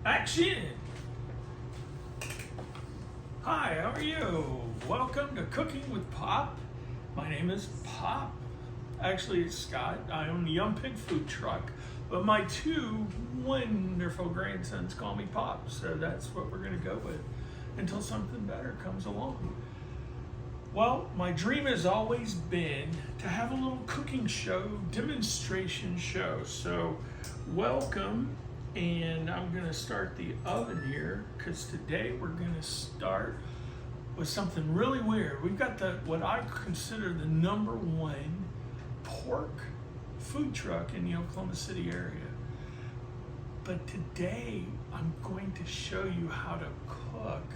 Action! Hi, how are you? Welcome to Cooking with Pop. My name is Pop. Actually, it's Scott. I own the Yum Pig food truck, but my two wonderful grandsons call me Pop, so that's what we're going to go with until something better comes along. Well, my dream has always been to have a little cooking show, demonstration show. So, welcome. And I'm gonna start the oven here because today we're gonna start with something really weird. We've got what I consider the #1 pork food truck in the Oklahoma City area. But today I'm going to show you how to cook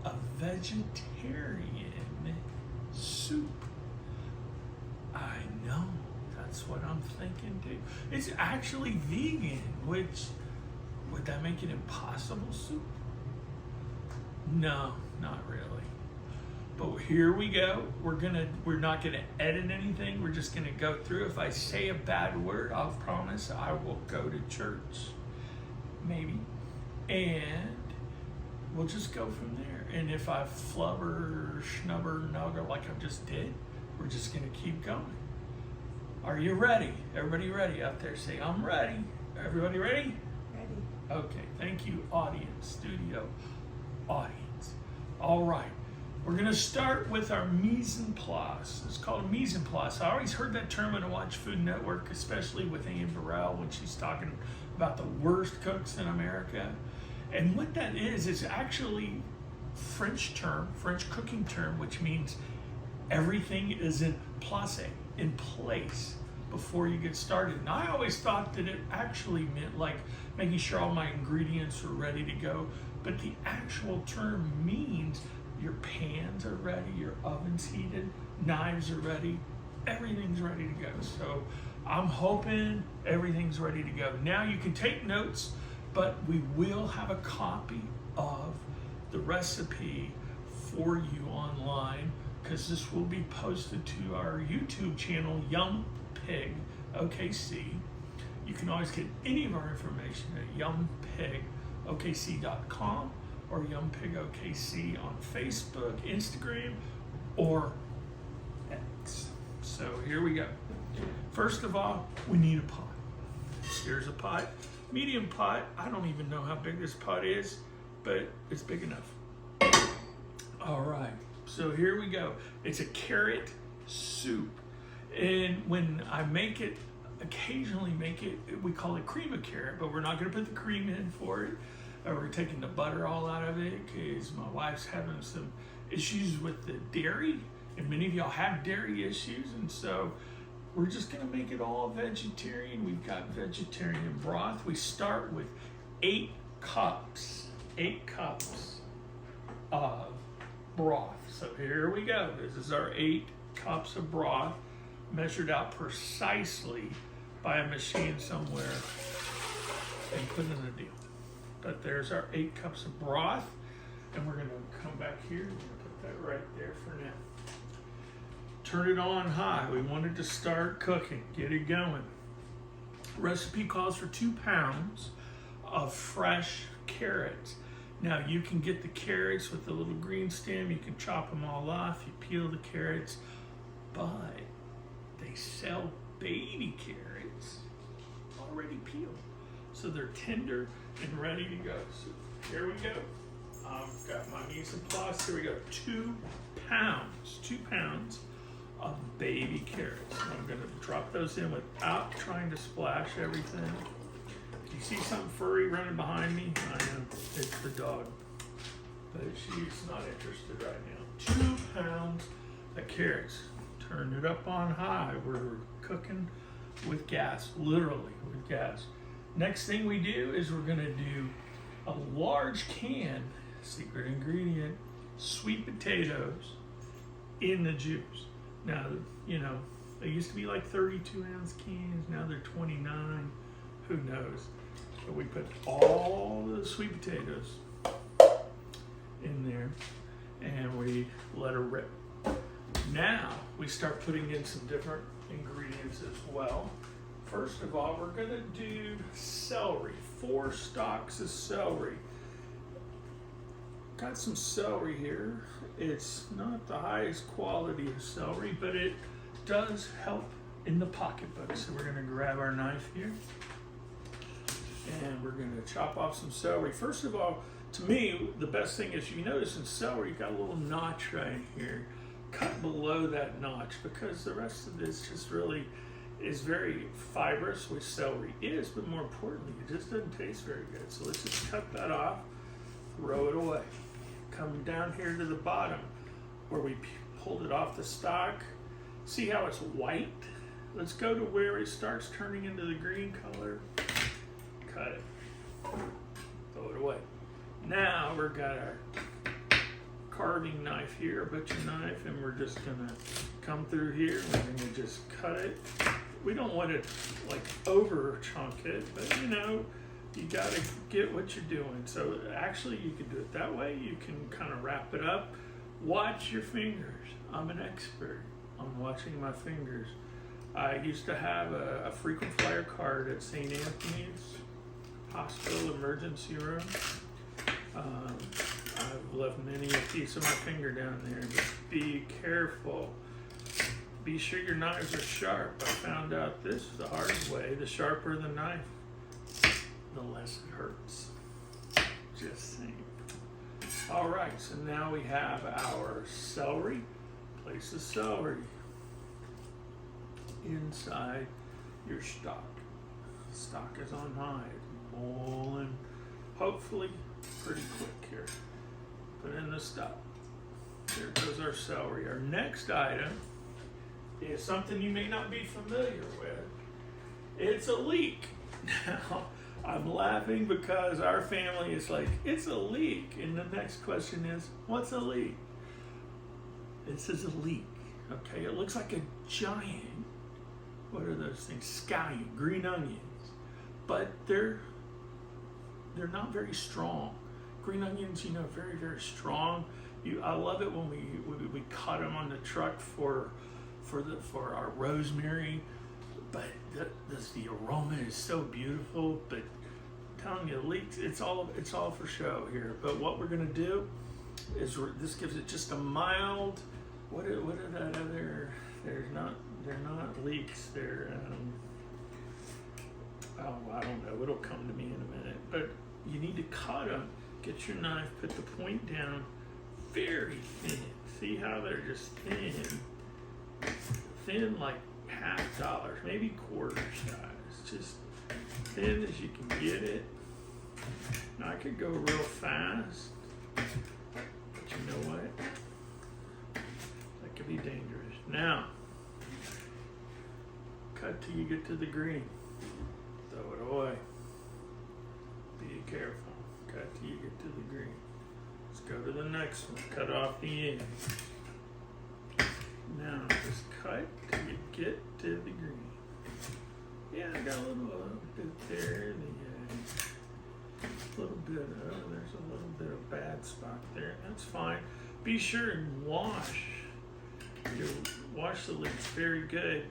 a vegetarian soup. I know. That's what I'm thinking too. It's actually vegan, which, would that make it impossible soup? No, not really. But here we go. We're not gonna edit anything. We're just gonna go through. If I say a bad word, I'll promise I will go to church. Maybe. And we'll just go from there. And if I flubber, schnubber, nugger like I just did, we're just gonna keep going. Are you ready? Everybody ready out there? Say, I'm ready. Everybody ready? Ready. Okay, thank you, audience, studio audience. All right, we're gonna start with our mise en place. It's called a mise en place. I always heard that term when I watch Food Network, especially with Anne Burrell when she's talking about the worst cooks in America. And what that is actually French cooking term, which means everything is in place, in place before you get started. And I always thought that it actually meant like making sure all my ingredients are ready to go, but the actual term means your pans are ready, your oven's heated, knives are ready, everything's ready to go. So I'm hoping everything's ready to go. Now you can take notes, but we will have a copy of the recipe for you online, because this will be posted to our YouTube channel, Yum Pig OKC. You can always get any of our information at yumpigokc.com or yumpigokc on Facebook, Instagram, or X. So here we go. First of all, we need a pot. Here's a pot, medium pot. I don't even know how big this pot is, but it's big enough. All right. So here we go. It's a carrot soup. And when I make it, occasionally make it, we call it cream of carrot, but we're not gonna put the cream in for it. We're taking the butter all out of it because my wife's having some issues with the dairy, and many of y'all have dairy issues, and so we're just gonna make it all vegetarian. We've got vegetarian broth. We start with 8 cups of broth. So here we go. This is our 8 cups of broth, measured out precisely by a machine somewhere and put in a deal. But there's our 8 cups of broth, and we're gonna come back here and put that right there for now. Turn it on high. We wanted to start cooking, get it going. Recipe calls for 2 pounds of fresh carrots. Now you can get the carrots with the little green stem, you can chop them all off, you peel the carrots, but they sell baby carrots already peeled. So they're tender and ready to go. So here we go. I've got my mise en place. Here we go. 2 pounds of baby carrots. I'm gonna drop those in without trying to splash everything. You see something furry running behind me? I know, it's the dog, but she's not interested right now. 2 pounds of carrots. Turn it up on high. We're cooking with gas, literally with gas. Next thing we do is we're gonna do a large can, secret ingredient, sweet potatoes in the juice. Now, you know, they used to be like 32-ounce cans, now they're 29, who knows? So we put all the sweet potatoes in there and we let her rip. Now we start putting in some different ingredients as well. first of all, we're gonna do celery, 4 stalks of celery. Got some celery here. It's not the highest quality of celery, but it does help in the pocketbook. So we're gonna grab our knife here and we're gonna chop off some celery. First of all, to me, the best thing is, you notice in celery, you got a little notch right here. Cut below that notch, because the rest of this just really is very fibrous, which celery is, but more importantly, it just doesn't taste very good. So let's just cut that off, throw it away. Come down here to the bottom where we pulled it off the stalk. See how it's white? Let's go to where it starts turning into the green color. Cut it. Throw it away. Now we've got our carving knife here, a butcher knife, and we're just gonna come through here. We're gonna just cut it. We don't want to like over chunk it, but you know, you gotta get what you're doing. So actually you can do it that way. You can kind of wrap it up. Watch your fingers. I'm an expert on watching my fingers. I used to have a frequent flyer card at St. Anthony's Hospital Emergency Room. I've left many a piece of my finger down there. Just be careful. Be sure your knives are sharp. I found out this the hard way. The sharper the knife, the less it hurts. Just saying. All right, so now we have our celery. Place the celery inside your stock. Stock is on high. It's boiling, hopefully pretty quick here. Put in the stock. There goes our celery. Our next item is something you may not be familiar with. It's a leek. Now, I'm laughing because our family is like, it's a leek. And the next question is, what's a leek? This is a leek, okay? It looks like a giant, what are those things? Scallion, green onions. But they're not very strong. Green onions, you know, very, very strong. I love it when we cut them on the truck for our rosemary. But the aroma is so beautiful. But I'm telling you, leeks, it's all for show here. But what we're gonna do is this gives it just a mild. What are that other? They're not leeks. They're oh, I don't know. It'll come to me in a minute. But you need to cut them. Get your knife. Put the point down. Very thin. See how they're just thin? Thin like $50, maybe quarter size. Just thin as you can get it. Now I could go real fast, but you know what? That could be dangerous. Now, cut till you get to the green. Throw it away. Be careful. Cut till you get to the green. Let's go to the next one. Cut off the end. Now just cut till you get to the green. Yeah, I got a little bit there. There's a little bit of bad spot there. That's fine. Be sure and wash the leeks very good.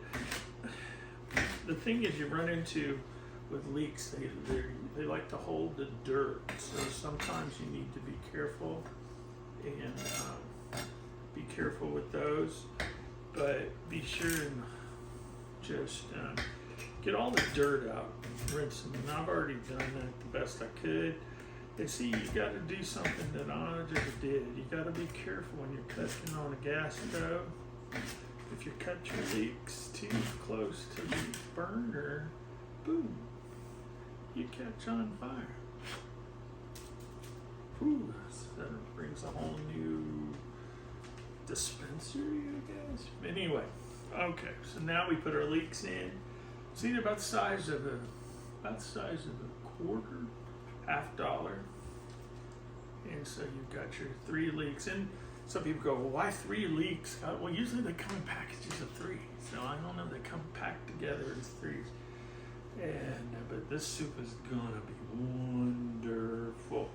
The thing is, you run into with leeks, they like to hold the dirt. So sometimes you need to be careful and be careful with those. But be sure and just get all the dirt out, rinse them. And I've already done that the best I could. And see, you got to do something that I just did. You got to be careful when you're cooking on a gas stove. If you cut your leeks too close to the burner, boom, you catch on fire. Whew, that brings a whole new dispensary, I guess. Anyway, okay, so now we put our leeks in. See, they're about the size of a quarter, $50. And so you've got your 3 leeks. And some people go, well, why 3 leeks? Well, usually they come in packages of 3. So I don't know, they come packed together as 3s. And but this soup is gonna be wonderful.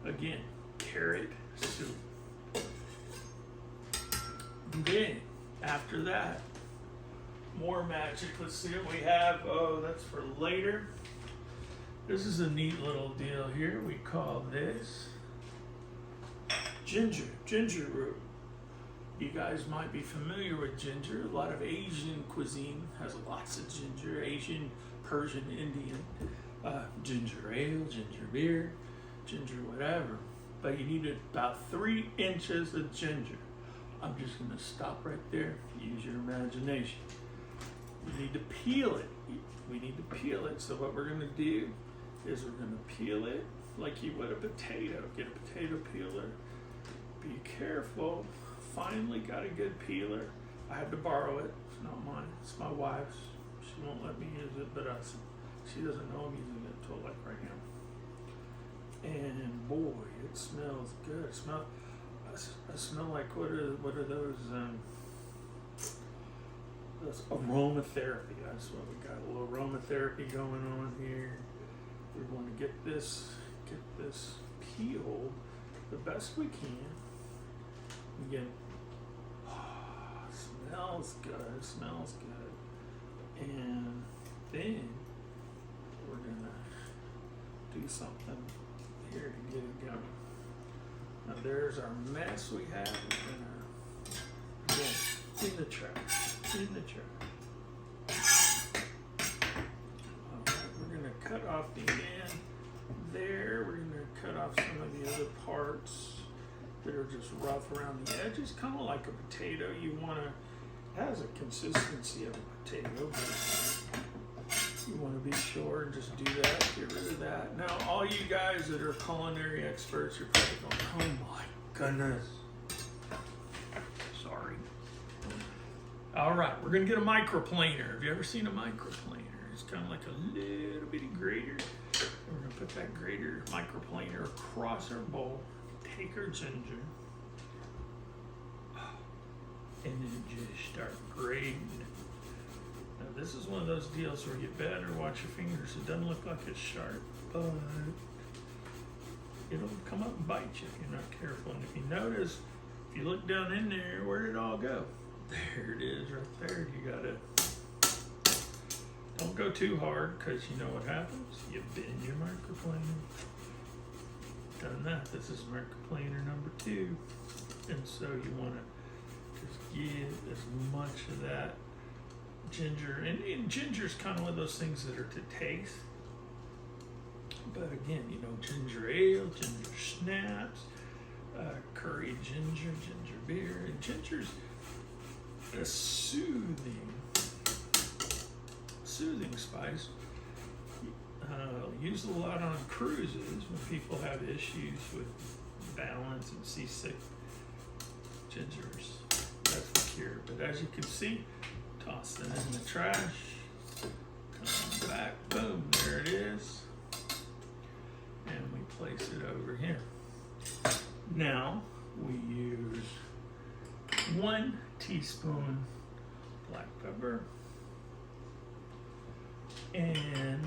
Again, carrot soup. And then after that, more magic. Let's see what we have. Oh, that's for later. This is a neat little deal here. We call this ginger root. You guys might be familiar with ginger. A lot of Asian cuisine has lots of ginger. Asian, Persian, Indian. Ginger ale, ginger beer, ginger whatever. But you need about 3 inches of ginger. I'm just going to stop right there. Use your imagination. We need to peel it. We need to peel it. So what we're going to do is we're going to peel it like you would a potato. Get a potato peeler. Be careful. Finally got a good peeler. I had to borrow it. It's not mine. It's my wife's. She won't let me use it, but she doesn't know I'm using it until like right now. And boy, it smells good. I smell like what are those aromatherapy. That's what we got. A little aromatherapy going on here. We want to get this peeled the best we can. Again, smells good. Smells good. And then we're gonna do something here to get it going. Now there's our mess we have. Again, in the trash. Alright, we're gonna cut off the end there. We're gonna cut off some of the other parts that are just rough around the edges, kind of like a potato. You want to, it has a consistency of a potato, but you want to be sure and just do that, get rid of that. Now, all you guys that are culinary experts, you're probably going, oh my goodness. Sorry. All right, we're going to get a microplaner. Have you ever seen a microplaner? It's kind of like a little bitty grater. We're going to put that grater microplaner across our bowl. Take our ginger and then just start grating it. Now this is one of those deals where you better watch your fingers. It doesn't look like it's sharp, but it'll come up and bite you if you're not careful. And if you notice, if you look down in there, where did it all go? There it is right there. You gotta, don't go too hard because you know what happens. You bend your microplaner. Done that. This is microplaner number 2, and so you want to just get as much of that ginger, and ginger is kind of one of those things that are to taste. But again, you know, ginger ale, ginger snaps, curry ginger, ginger beer, and ginger's a soothing spice. Used a lot on cruises when people have issues with balance and seasick. Ginger's, that's the cure. But as you can see, toss it in the trash, come back, boom, there it is. And we place it over here. Now we use 1 teaspoon black pepper and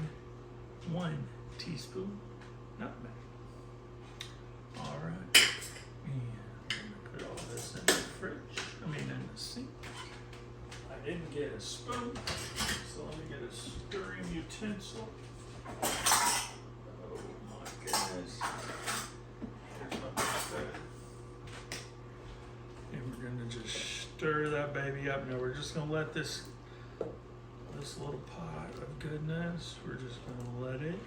1 teaspoon nutmeg. All right, and I'm gonna put all this in the fridge. In the sink. I didn't get a spoon, so let me get a stirring utensil. Oh my goodness! Here's my spoon, and we're gonna just stir that baby up. Now we're just gonna let this little pot of goodness, we're just gonna let it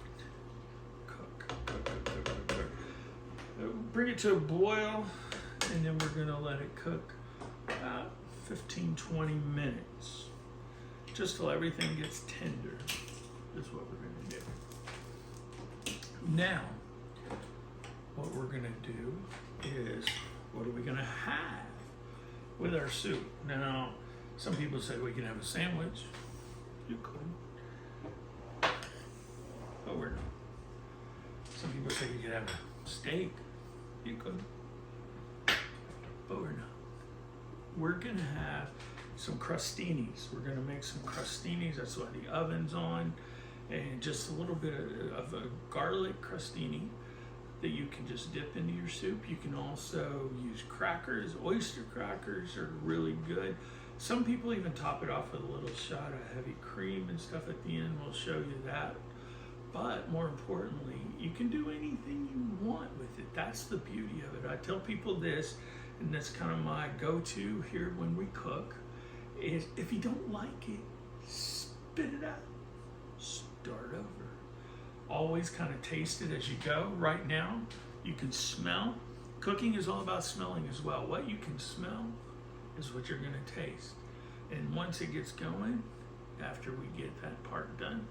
cook. Bring it to a boil, and then we're gonna let it cook about 15-20 minutes, just till everything gets tender. That's what we're gonna do. Now, what we're gonna do is, what are we gonna have with our soup? Now, some people say we can have a sandwich. You could, but we're not. Some people say you could have a steak. You could, but we're not. We're gonna have some crostinis. We're gonna make some crostinis. That's why the oven's on, and just a little bit of a garlic crostini that you can just dip into your soup. You can also use crackers. Oyster crackers are really good. Some people even top it off with a little shot of heavy cream and stuff at the end. We'll show you that. But more importantly, you can do anything you want with it. That's the beauty of it. I tell people this, and that's kind of my go-to here when we cook, is if you don't like it, spit it out. Start over. Always kind of taste it as you go. Right now, you can smell. Cooking is all about smelling as well. What you can smell is what you're going to taste. And once it gets going, after we get that part done,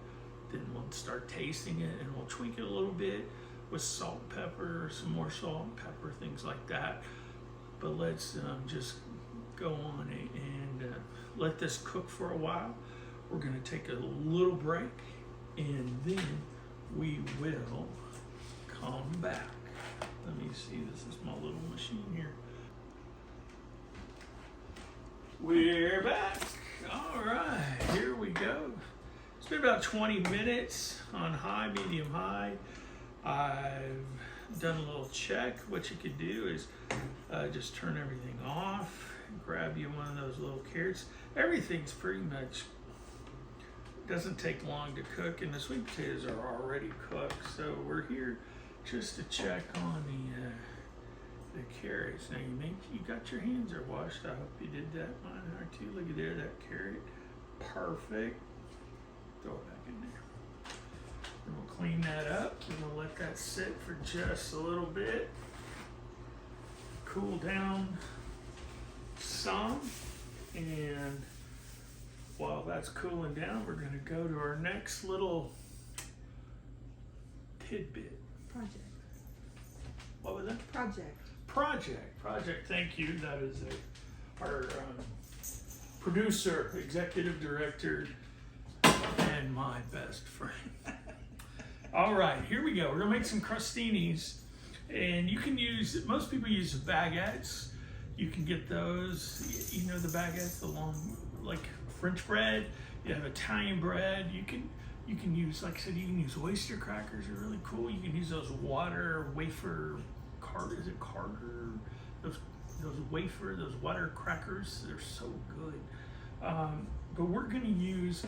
then we'll start tasting it, and we'll tweak it a little bit with salt, pepper, some more salt, pepper, things like that. But let's just go on and let this cook for a while. We're going to take a little break, and then we will come back. Let me see, this is my little machine here. We're back. All right, here we go. It's been about 20 minutes on high, medium high. I've done a little check. What you could do is just turn everything off, grab you one of those little carrots. Everything's pretty much, doesn't take long to cook, and the sweet potatoes are already cooked. So we're here just to check on the carrots. Now you got your hands are washed. I hope you did that. Mine are too. Look at there, that carrot. Perfect. Throw it back in there. And we'll clean that up. And we'll let that sit for just a little bit. Cool down some. And while that's cooling down, we're going to go to our next little tidbit. Project. What was that? Project. Thank you. That is our producer, executive director, and my best friend. All right, here we go. We're gonna make some crostinis, and you can use, most people use baguettes. You can get those, you know, the baguettes, the long, like French bread. You have Italian bread. You can use, like I said, you can use oyster crackers. They're really cool. You can use those wafer, is it Carter? Those water crackers. They're so good. But we're going to use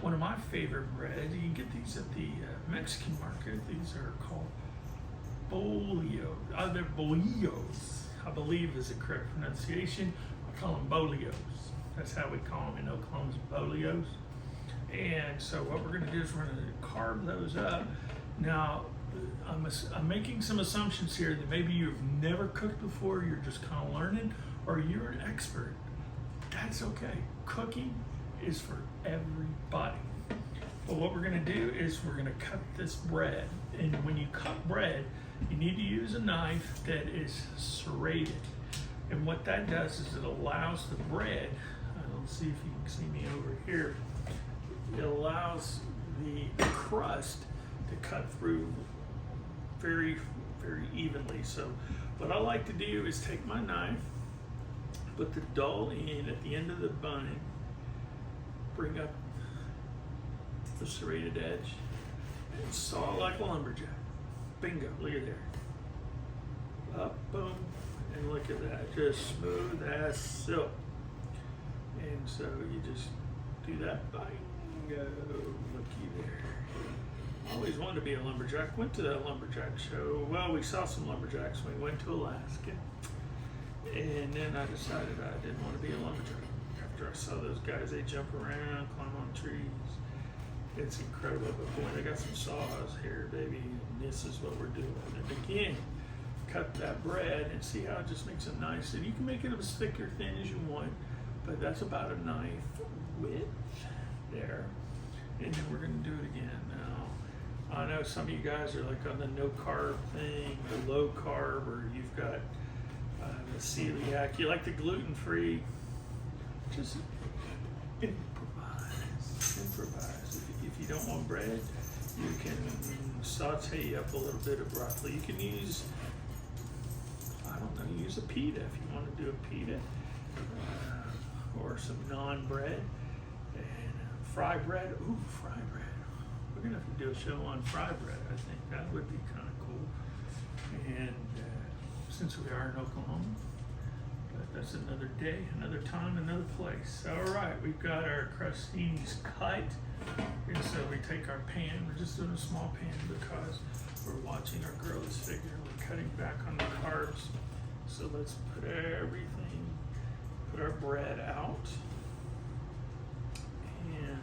one of my favorite breads. You can get these at the Mexican market. These are called bolillos. They're bolillos, I believe is the correct pronunciation. I call them bolillos. That's how we call them in Oklahoma, bolillos. And so what we're going to do is we're going to carve those up. Now, I'm making some assumptions here that maybe you've never cooked before, you're just kind of learning, or you're an expert. That's okay. Cooking is for everybody. But what we're going to do is we're going to cut this bread. And when you cut bread, you need to use a knife that is serrated. And what that does is it allows the bread, let's see if you can see me over here, it allows the crust to cut through very, very evenly. So what I like to do is take my knife, put the dull end at the end of the bun, bring up the serrated edge, and saw like a lumberjack. Bingo, look at there. Up, boom, and look at that, just smooth as silk. And so you just do that, bingo, looky there. I always wanted to be a lumberjack. Went to that lumberjack show. Well, we saw some lumberjacks when we went to Alaska. And then I decided I didn't want to be a lumberjack. After I saw those guys, they jump around, climb on trees. It's incredible. But boy, they got some saws here, baby. And this is what we're doing. And again, cut that bread and see how it just makes it nice. And you can make it as thick or thin as you want, but that's about a knife width there. And then we're going to do it again now. I know some of you guys are like on the no carb thing, the low carb, or you've got the celiac. You like the gluten free. Just improvise. If you don't want bread, you can saute up a little bit of broccoli. You can use, I don't know, use a pita if you want to do a pita, or some naan bread, and fry bread. Ooh, fry bread. We're gonna have to do a show on fry bread. I think that would be kind of cool. And since we are in Oklahoma, But that's another day, another time, another place. All right, we've got our crostinis cut. And so we take our pan, we're just doing a small pan because we're watching our girls figure. We're cutting back on the carbs. So let's put everything, put our bread out. And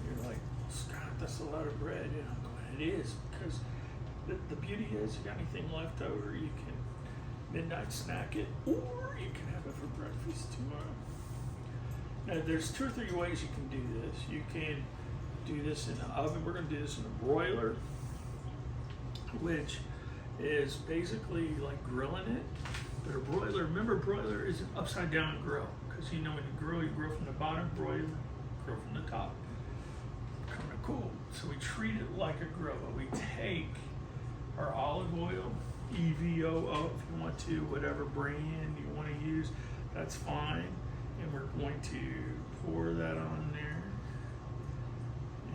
you're like, Scott, that's a lot of bread. And I'm going, it is, because the beauty is, you got anything left over, you can midnight snack it, or you can have it for breakfast tomorrow. Now, there's 2 or 3 ways you can do this. You can do this in the oven. We're going to do this in a broiler, which is basically like grilling it. But a broiler, remember, broiler is an upside down grill, because you know when you grill from the bottom, broiler, grill from the top. Kind of cool. So we treat it like a grill, but we take our olive oil, EVOO if you want to, whatever brand you want to use, that's fine. And we're going to pour that on there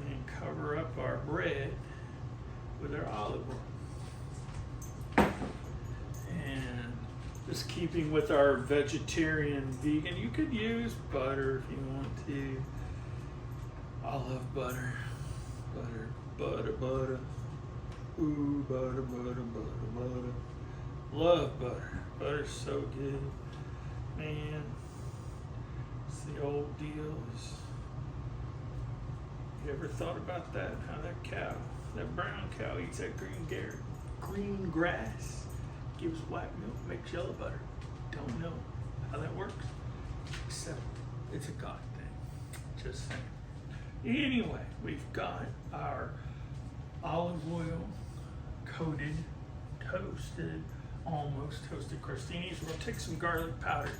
and cover up our bread with our olive oil. And just keeping with our vegetarian, vegan, you could use butter if you want to. I love butter. Butter. Ooh, butter. Love butter. Butter's so good. Man, it's the old deal. You ever thought about that? How that cow, that brown cow eats that green grass, gives white milk, makes yellow butter. Don't know how that works, except it's a God thing. Just saying. Anyway, we've got our olive oil coated, toasted, almost toasted crostinis. We're going to take some garlic powder.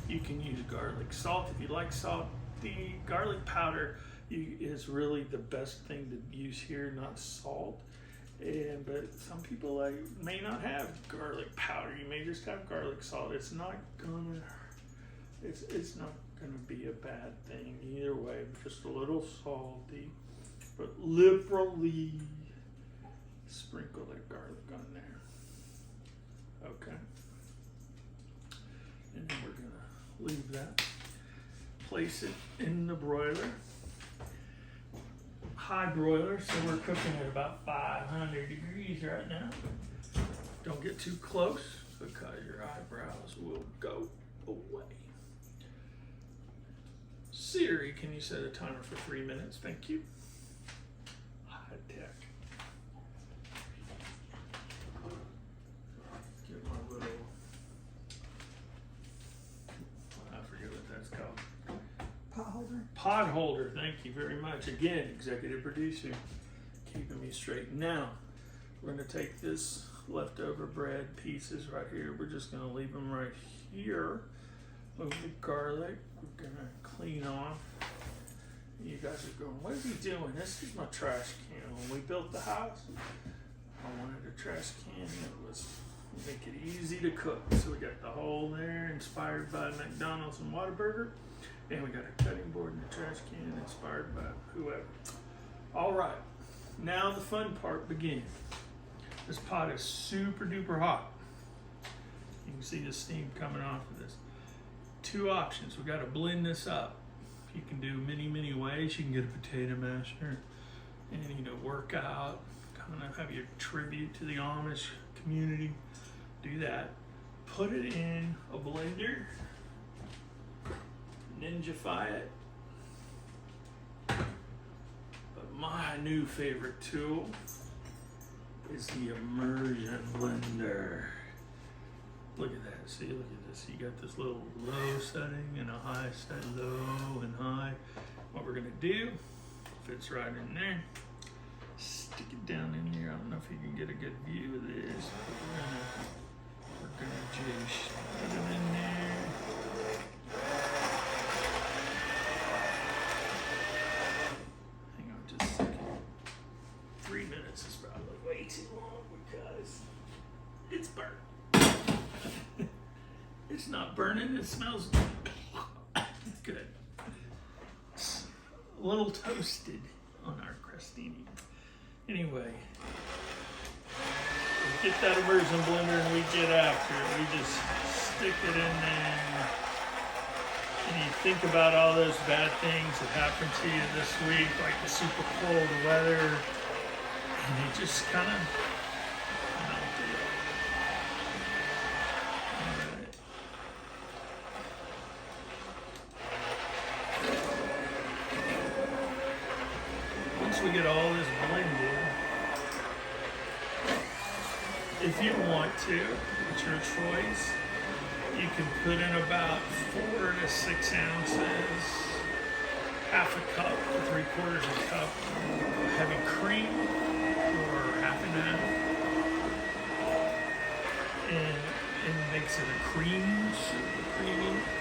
You can use garlic salt if you like salt. The garlic powder is really the best thing to use here, not salt. But some people may not have garlic powder. You may just have garlic salt. It's not gonna be a bad thing either way. Just a little salty, but liberally sprinkle that garlic on there. Okay. And then we're gonna leave that. Place it in the broiler. High broiler, so we're cooking at about 500 degrees right now. Don't get too close because your eyebrows will go away. Siri, can you set a timer for 3 minutes? Thank you. High tech. Get my little, I forget what that's called. Pot holder, thank you very much. Again, executive producer, keeping me straight. Now, we're going to take this leftover bread pieces right here. We're just going to leave them right here over the garlic. We're going to clean off. You guys are going, what is he doing? This is my trash can. When we built the house, I wanted a trash can that was make it easy to cook. So we got the hole there, inspired by McDonald's and Whataburger. And we got a cutting board and a trash can inspired by whoever. All right, now the fun part begins. This pot is super duper hot. You can see the steam coming off of this. 2 options. We got to blend this up. You can do many ways. You can get a potato masher and work out, kind of have your tribute to the Amish community. Do that. Put it in a blender. Ninjafy it. But my new favorite tool is the immersion blender. Look at that. See, look at this. You got this little low setting and a high setting, low and high. What we're gonna do, fits right in there. Stick it down in here. I don't know if you can get a good view of this. We're gonna just put it in there. It's not burning, it smells good. It's a little toasted on our crostini. Anyway, we get that immersion blender and we get after it. We just stick it in there. And you think about all those bad things that happened to you this week, like the super cold weather, and you just kind of melt it. All right. Once we get all this blended, if you want to, it's your choice. You can put in about 4 to 6 ounces, half a cup to 3/4 of a cup of heavy cream, or half and half, and it makes it a cream soup,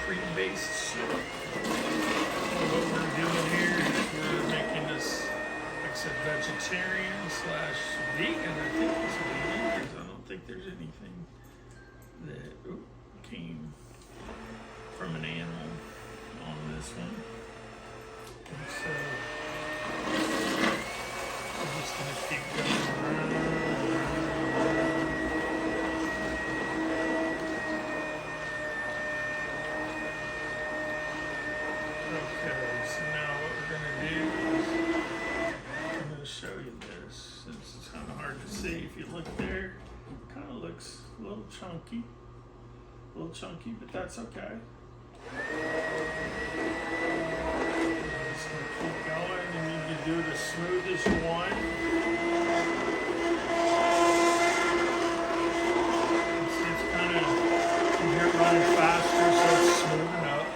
cream-based soup. So what we're doing here is we're making this, like I said, vegetarian / vegan. I think it's vegan because I don't think there's anything that came from an animal on this one. And so I'm just going to keep going. Okay, so now what we're going to do is I'm going to show you this, since it's kind of hard to see. If you look there, it kind of looks a little chunky, but that's okay. Just gonna keep going, and you can do it as smooth as you want. It's kind of, you hear it running faster, so it's smoothing up.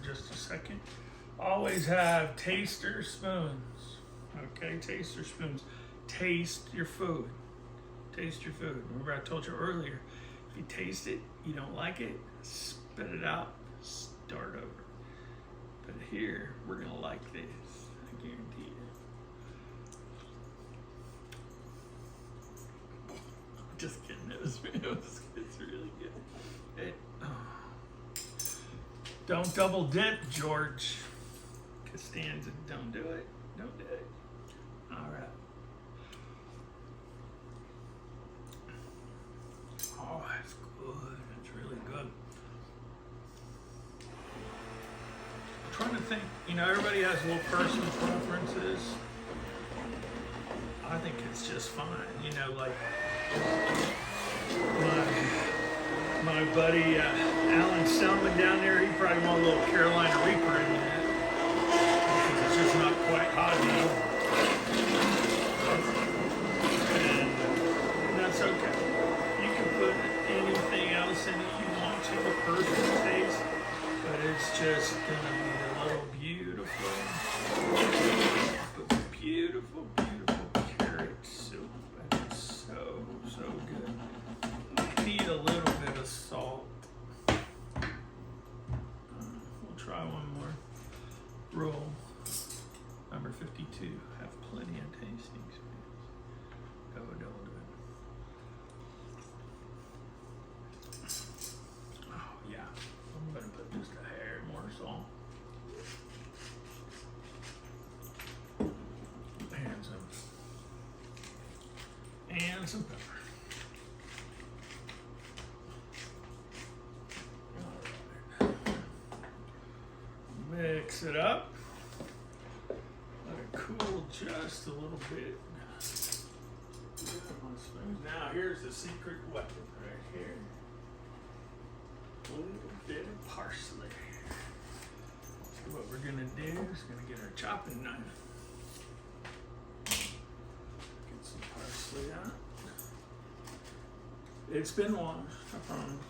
Just a second. Always have taster spoons. Okay, taster spoons. Taste your food. Taste your food. Remember I told you earlier, if you taste it, you don't like it, spit it out, start over. But here, we're gonna like this. I guarantee you. Just kidding. It's really good. Don't double dip, George Costanza. Don't do it. Don't do it. All right. Oh, that's good. That's really good. I'm trying to think. Everybody has little personal preferences. I think it's just fine. Like my buddy Alan Selman down there, he probably want a little Carolina Reaper in that, because it's just not quite hot enough. And that's okay. You can put anything else in it you want to, a personal taste, but it's just gonna be a little beautiful carrot soup, and it's so good. Need a little bit of salt. We'll try one more. Rule number 52. Have plenty of tasting spoons. Don't do it. Oh yeah. I'm gonna put just a hair more salt. And some pepper. Mix it up. Let it cool just a little bit. Now here's the secret weapon right here. A little bit of parsley. So what we're gonna do is gonna get our chopping knife. Get some parsley out. It's been washed, I promise.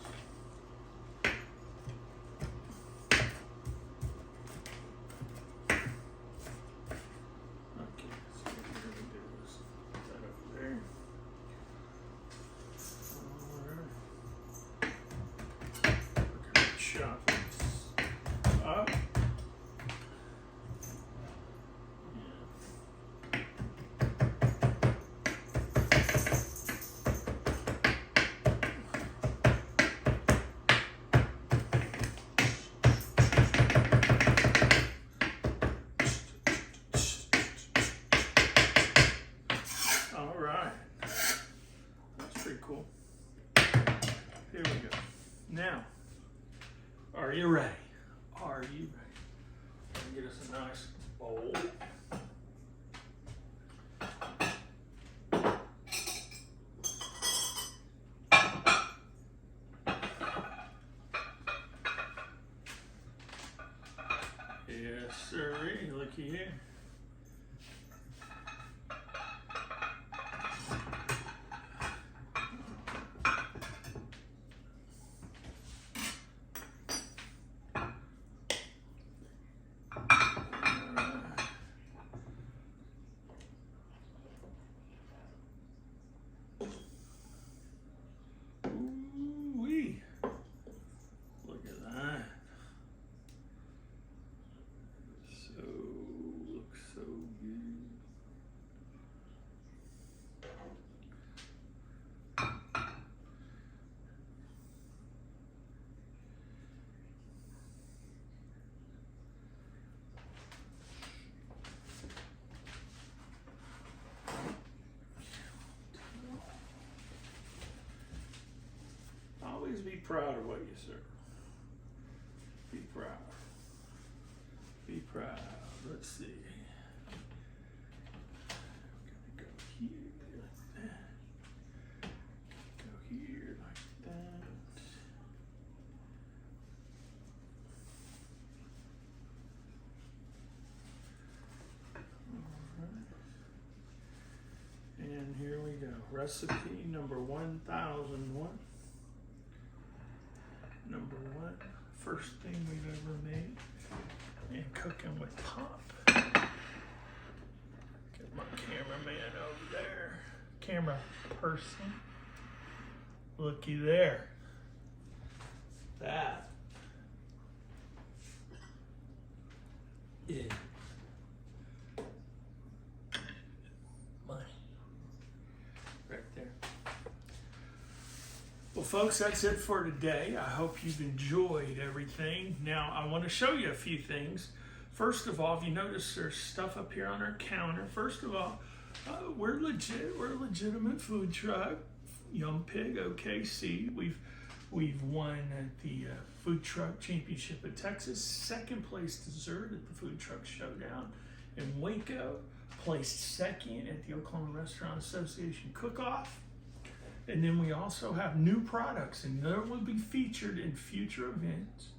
Here we go. Now, are you ready? Are you ready? Get us a nice bowl. Yes, sirree. Looky here. Ooh-wee. Look at that. Looks so good. Always be proud of what you serve. Be proud. Be proud. Let's see. Go here like that. Go here like that. All right. And here we go. Recipe number 1001. Number one, first thing we've ever made, and cooking with pop. Get my cameraman over there. Camera person. Looky there. That is money. Right there. Well, folks, that's it for today. I hope you've enjoyed everything. Now, I want to show you a few things. First of all, if you notice there's stuff up here on our counter. First of all, we're legit. We're a legitimate food truck, Young Pig OKC. We've won at the Food Truck Championship of Texas, second place dessert at the Food Truck Showdown in Waco, placed second at the Oklahoma Restaurant Association Cook-Off. And then we also have new products, and they will be featured in future events.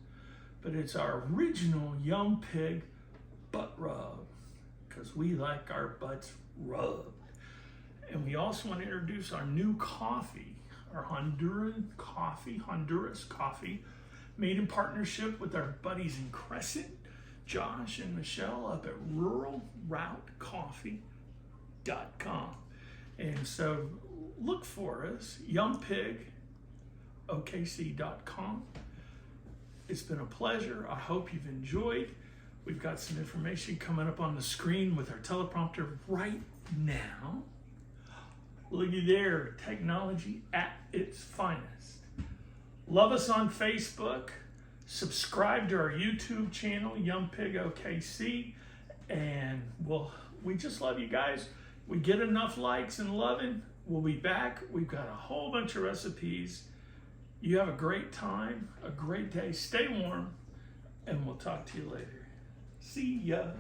But it's our original Young Pig butt rub, because we like our butts rubbed. And we also want to introduce our new coffee, our Honduras coffee, made in partnership with our buddies in Crescent, Josh and Michelle up at ruralroutecoffee.com. And so look for us, youngpigokc.com. It's been a pleasure. I hope you've enjoyed. We've got some information coming up on the screen with our teleprompter right now. Looky there, technology at its finest. Love us on Facebook. Subscribe to our YouTube channel, Young Pig OKC. And we just love you guys. We get enough likes and loving. We'll be back. We've got a whole bunch of recipes. You have a great time, a great day. Stay warm, and we'll talk to you later. See ya.